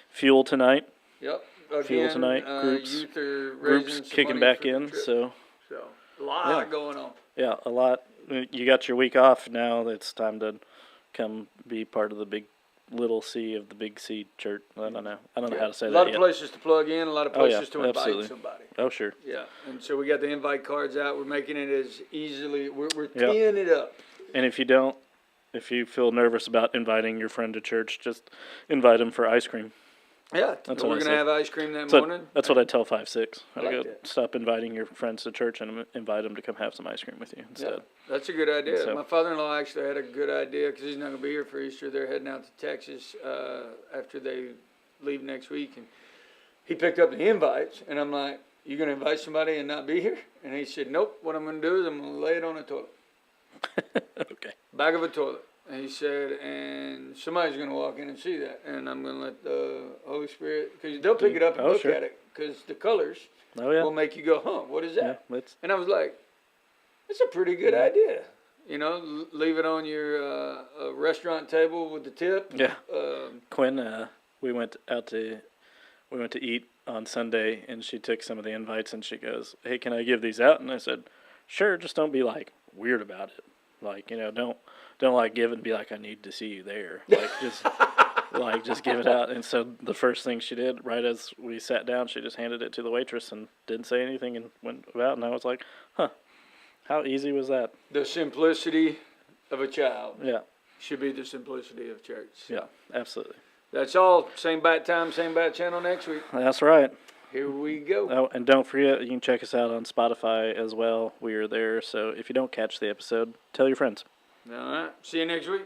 fuel tonight. Yep. Fuel tonight, groups- Youth are raising Groups some kicking money back for the in. trip. So So a lot Yeah. going on. yeah, a lot. You got your week off now. It's time to come be part of the big little C of the big C church. I don't know. I don't know how to say A that lot of yet. places to plug in, a lot of Oh, yeah, places to invite absolutely. somebody. Oh sure. Yeah, and so we got the invite cards out. We're making it as easily. We're Yep. teeing it up. And if you feel nervous about inviting your friend to church, just invite him for ice cream. Yeah, That's we're what I gonna said. have ice cream that So morning. that's what I tell 5-6. I I like go that. stop inviting your friends to church and invite them to come have some ice cream with you Yeah, instead. that's a good idea. So- My father-in-law actually had a good idea because he's not gonna be here for Easter. They're heading out to Texas after they leave next week, and he picked up the invites, and I'm like, "You gonna invite somebody and not be here?" And he said, "Nope. What I'm gonna do is I'm gonna lay it on a toilet, Okay. back of a toilet." And he said, "And somebody's gonna walk in and see that, and I'm gonna let the Holy Spirit, because they'll pick it up and Oh, look sure. at it, because the colors Oh yeah. will make you go, huh? What is that?" Yeah. Let's. And I was like, "That's a pretty good idea. You know, leave it on your restaurant table with the tip." Yeah. Um, Quinn, we went to eat on Sunday, and she took some of the invites, and she goes, "Hey, can I give these out?" And I said, "Sure, just don't be like weird about it. Like, don't like give it and be like, I need to see you there. Like just give it out." And so the first thing she did, right as we sat down, she just handed it to the waitress and didn't say anything and went about. And I was like, huh. How easy was that? The simplicity of a child Yeah, should be the simplicity of church. So yeah, absolutely. that's all. Same bat time, same bat channel next week. That's right. Here we go. Oh, and don't forget, you can check us out on Spotify as well. We are there, so if you don't catch the episode, tell your friends. All right. See you next week.